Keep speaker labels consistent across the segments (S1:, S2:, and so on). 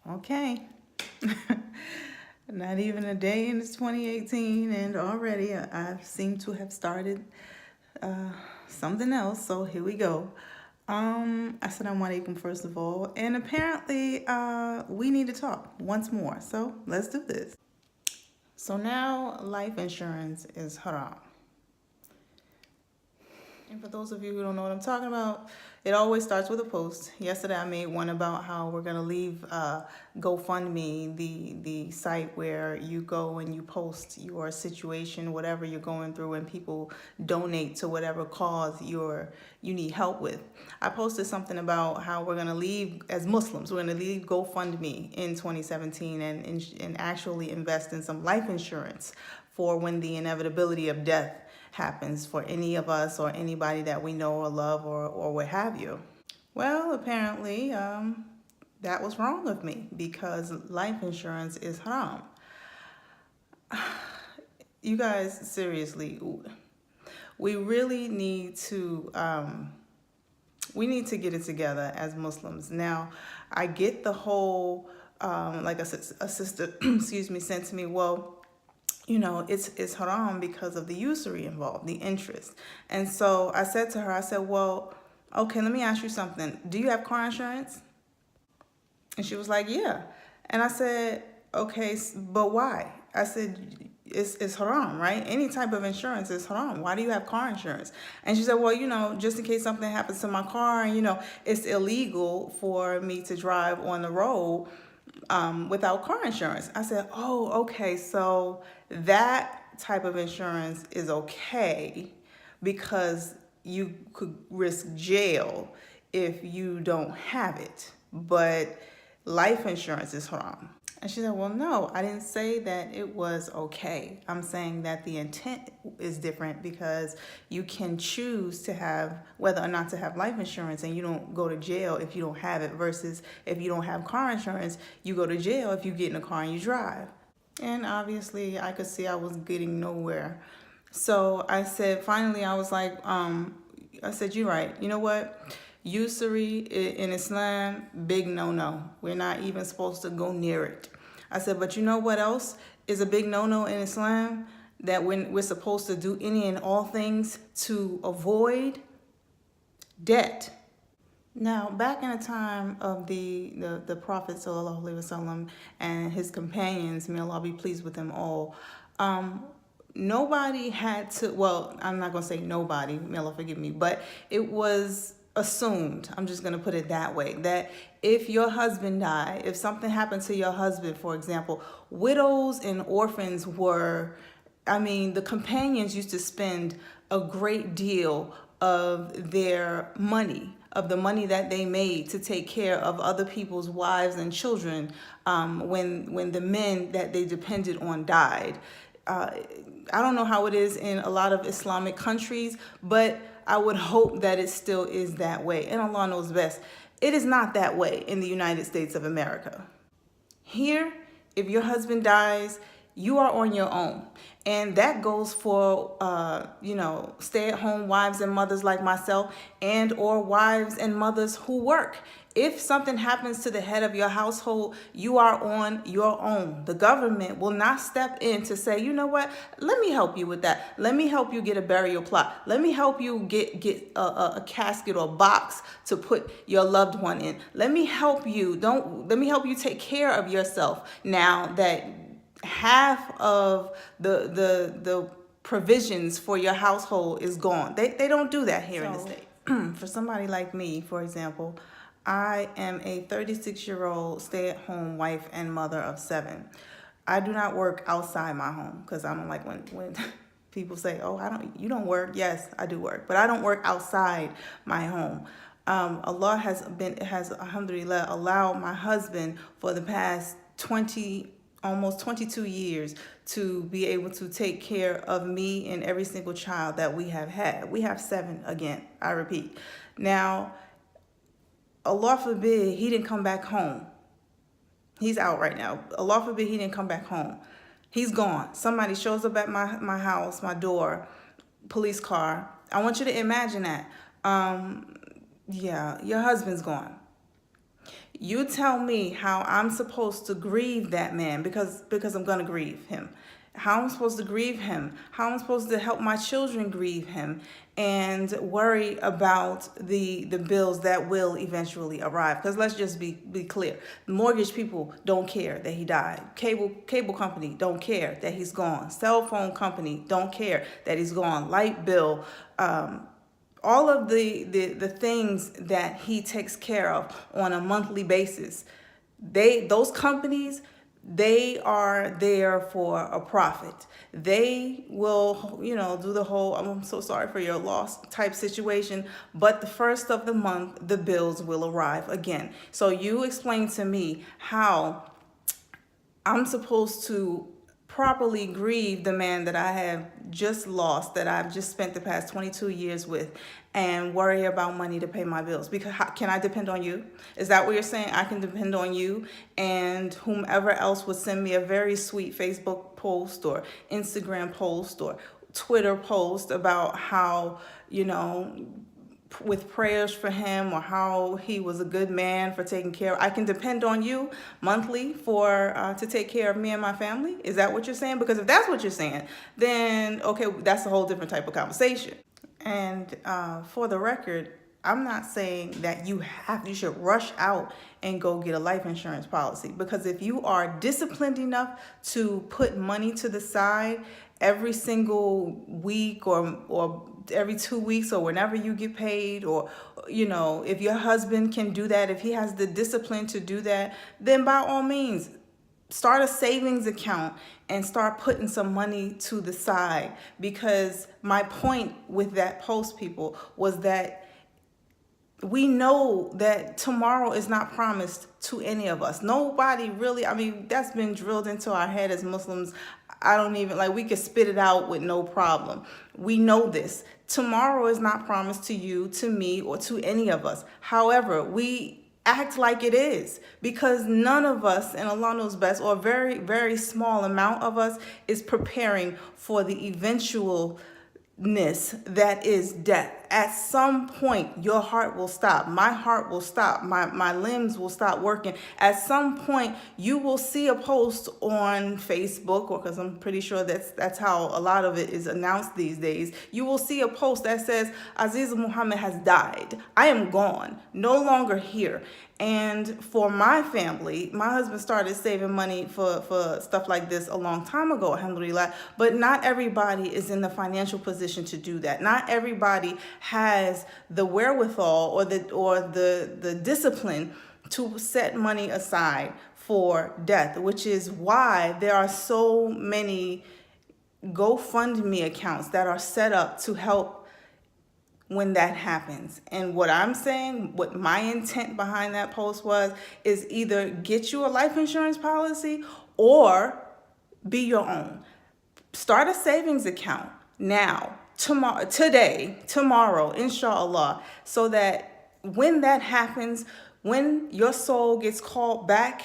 S1: Okay. Not even a day into 2018, and already I seem to have started something else. So here we go. Assalamu alaikum, first of all. And apparently, we need to talk once more. So let's do this. So now life insurance is haram. And for those of you who don't know what I'm talking about, it always starts with a post. Yesterday I made one about how we're going to leave GoFundMe, the site where you go and you post your situation, whatever you're going through, and people donate to whatever cause you need help with. I posted something about how we're going to leave, as Muslims, we're going to leave GoFundMe in 2017 and actually invest in some life insurance for when the inevitability of death happens for any of us or anybody that we know or love or what have you. Well, apparently that was wrong of me because life insurance is haram. You guys, seriously, we really need to get it together as Muslims. Now, I get the whole, like a sister, excuse me, sent to me, well, you know, it's haram because of the usury involved, the interest. And so I said to her, I said, well, okay, let me ask you something. Do you have car insurance? And she was like, yeah. And I said, okay, but why? I said, it's haram, right? Any type of insurance is haram. Why do you have car insurance? And she said, well, you know, just in case something happens to my car, and, you know, it's illegal for me to drive on the road without car insurance. I said, oh, okay, so that type of insurance is okay because you could risk jail if you don't have it, but life insurance is haram. And she said, well, no, I didn't say that it was okay. I'm saying that the intent is different because you can choose to have whether or not to have life insurance and you don't go to jail if you don't have it versus if you don't have car insurance, you go to jail if you get in a car and you drive. And obviously I could see I was getting nowhere. So I said, finally, I was like, I said, you're right. You know what? Usury in Islam, big no-no. We're not even supposed to go near it. I said, but you know what else is a big no-no in Islam? That when we're supposed to do any and all things to avoid debt. Now, back in the time of the Prophet sallallahu alaihi wasallam and his companions, may Allah be pleased with them all, nobody had to, well, I'm not going to say nobody, may Allah forgive me, but it was assumed, I'm just going to put it that way, that if your husband died, if something happened to your husband, for example, widows and orphans were, I mean, the companions used to spend a great deal of their money, of the money that they made to take care of other people's wives and children when the men that they depended on died. I don't know how it is in a lot of Islamic countries, but I would hope that it still is that way. And Allah knows best. It is not that way in the United States of America. Here, if your husband dies, you are on your own. And that goes for, you know, stay-at-home wives and mothers like myself and or wives and mothers who work. If something happens to the head of your household, you are on your own. The government will not step in to say, you know what, let me help you with that. Let me help you get a burial plot. Let me help you get a casket or box to put your loved one in. Let me help you. Let me help you take care of yourself now that half of the provisions for your household is gone. They don't do that here in the States. For somebody like me, for example, I am a 36-year-old stay-at-home wife and mother of 7. I do not work outside my home because I don't like when people say, oh, you don't work. Yes, I do work, but I don't work outside my home. Allah has alhamdulillah, allowed my husband for the past almost 22 years to be able to take care of me and every single child that we have had. We have 7 again, I repeat. Now, Allah forbid he didn't come back home. He's out right now. Allah forbid he didn't come back home. He's gone. Somebody shows up at my house, my door, police car. I want you to imagine that. Yeah, your husband's gone. You tell me how I'm supposed to grieve that man because I'm going to grieve him. How I'm supposed to grieve him, how I'm supposed to help my children grieve him, and worry about the bills that will eventually arrive. Because let's just be clear, mortgage people don't care that he died. Cable company don't care that he's gone. Cell phone company don't care that he's gone. Light bill, all of the things that he takes care of on a monthly basis, those companies, they are there for a profit. They will, do the whole "I'm so sorry for your loss" type situation, but the first of the month the bills will arrive again. So you explain to me how I'm supposed to properly grieve the man that I have just lost, that I've just spent the past 22 years with, and worry about money to pay my bills. Because can I depend on you? Is that what you're saying? I can depend on you and whomever else would send me a very sweet Facebook post or Instagram post or Twitter post about how, with prayers for him, or how he was a good man for taking care of. I can depend on you monthly for to take care of me and my family. Is that what you're saying? Because if that's what you're saying, then okay, that's a whole different type of conversation. And for the record, I'm not saying that you should rush out and go get a life insurance policy, because if you are disciplined enough to put money to the side every single week or every 2 weeks or whenever you get paid, or if your husband can do that, if he has the discipline to do that, then by all means start a savings account and start putting some money to the side. Because my point with that post, people, was that we know that tomorrow is not promised to any of us. Nobody really, that's been drilled into our head as Muslims. I don't even, we could spit it out with no problem. We know this. Tomorrow is not promised to you, to me, or to any of us. However, we act like it is, because none of us, and Allah knows best, or a very, very small amount of us, is preparing for the eventualness that is death. At some point, your heart will stop. My heart will stop. My limbs will stop working. At some point, you will see a post on Facebook, or because I'm pretty sure that's how a lot of it is announced these days. You will see a post that says, Azizah Muhammad has died. I am gone, no longer here. And for my family, my husband started saving money for stuff like this a long time ago, alhamdulillah. But not everybody is in the financial position to do that. Not everybody has the wherewithal or the discipline to set money aside for death, which is why there are so many GoFundMe accounts that are set up to help when that happens. And what I'm saying, what my intent behind that post is either get you a life insurance policy or be your own. Start a savings account now, tomorrow, inshallah, so that when that happens, when your soul gets called back,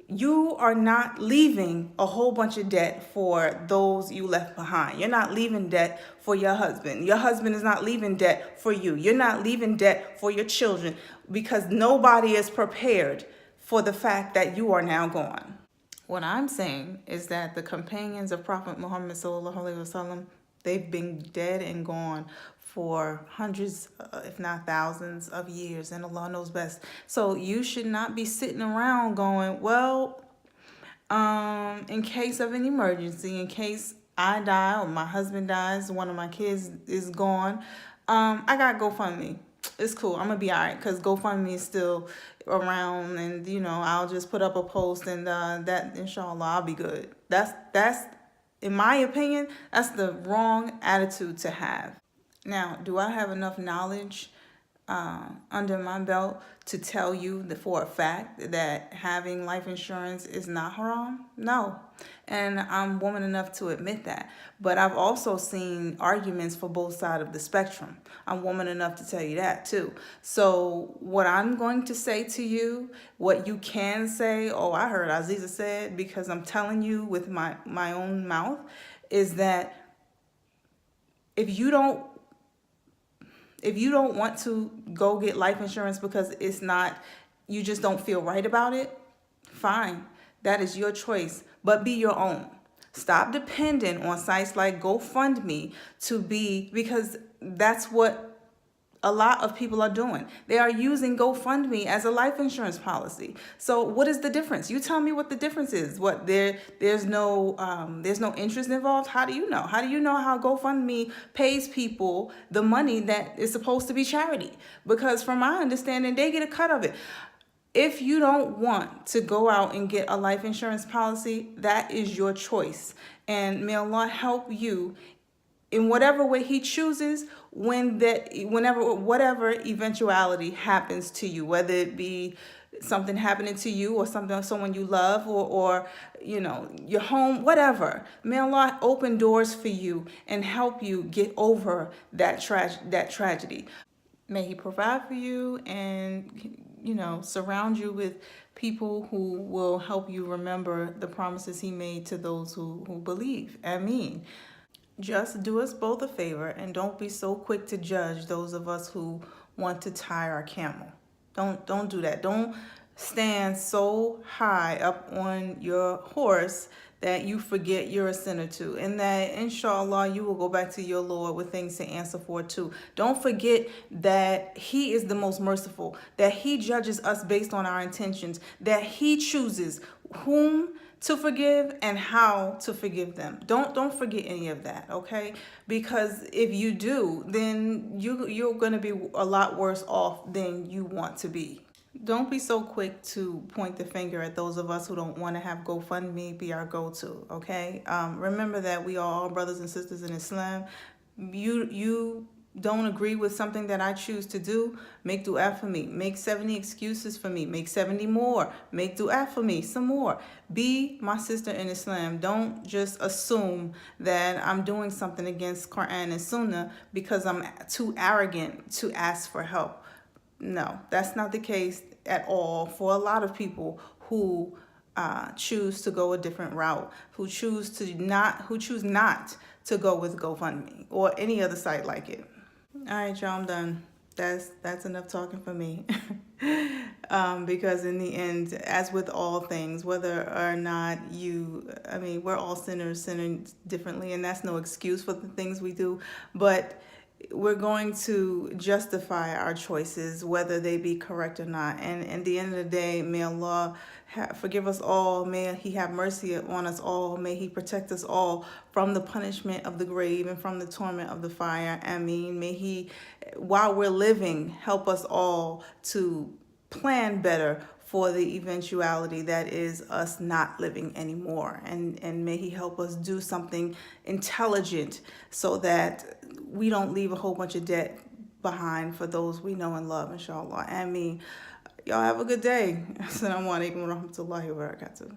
S1: you are not leaving a whole bunch of debt for those you left behind. You're not leaving debt for your husband. Your husband is not leaving debt for you. You're not leaving debt for your children, because nobody is prepared for the fact that you are now gone. What I'm saying is that the companions of Prophet Muhammad sallallahu alaihi wasallam, they've been dead and gone for hundreds, if not thousands of years, and Allah knows best. So you should not be sitting around going, well, in case of an emergency, in case I die or my husband dies, one of my kids is gone, I got GoFundMe. It's cool. I'm going to be all right, because GoFundMe is still around, and, I'll just put up a post, and that, inshallah, I'll be good. That's, in my opinion, that's the wrong attitude to have. Now, do I have enough knowledge under my belt to tell you for a fact that having life insurance is not haram? No. And I'm woman enough to admit that. But I've also seen arguments for both sides of the spectrum. I'm woman enough to tell you that too. So what I'm going to say to you, what you can say, I heard Azizah said, because I'm telling you with my own mouth, is that if you don't want to go get life insurance because it's not you just don't feel right about it, fine. That is your choice, but be your own. Stop depending on sites like GoFundMe because that's what a lot of people are doing. They are using GoFundMe as a life insurance policy. So what is the difference? You tell me what the difference is. What there's no interest involved? How do you know? How do you know how GoFundMe pays people the money that is supposed to be charity? Because from my understanding, they get a cut of it. If you don't want to go out and get a life insurance policy, that is your choice. And may Allah help you in whatever way He chooses whatever eventuality happens to you, whether it be something happening to you or someone you love or your home, whatever. May Allah open doors for you and help you get over that tragedy. May He provide for you and surround you with people who will help you remember the promises He made to those who believe. Ameen. Just do us both a favor and don't be so quick to judge those of us who want to tie our camel. Don't do that. Don't stand so high up on your horse that you forget you're a sinner too, and that inshallah you will go back to your Lord with things to answer for too. Don't forget that He is the most merciful, that He judges us based on our intentions, that He chooses whom to forgive and how to forgive them. Don't forget any of that, okay? Because if you do, then you're going to be a lot worse off than you want to be. Don't be so quick to point the finger at those of us who don't want to have GoFundMe be our go-to, okay? Remember that we are all brothers and sisters in Islam. You don't agree with something that I choose to do, make dua for me. Make 70 excuses for me. Make 70 more. Make dua for me some more. Be my sister in Islam. Don't just assume that I'm doing something against Quran and Sunnah because I'm too arrogant to ask for help. No, that's not the case at all for a lot of people who choose to go a different route, who choose not to go with GoFundMe or any other site like it. All right, y'all, I'm done. That's enough talking for me. Because in the end, as with all things, whether or not we're all sinners, sinning differently, and that's no excuse for the things we do, but we're going to justify our choices, whether they be correct or not. And at the end of the day, may Allah forgive us all. May He have mercy on us all. May He protect us all from the punishment of the grave and from the torment of the fire. Ameen. May He, while we're living, help us all to plan better for the eventuality that is us not living anymore. And may He help us do something intelligent so that we don't leave a whole bunch of debt behind for those we know and love, inshallah. Ameen. Y'all have a good day. Assalamu alaikum wa rahmatullahi wa barakatuh.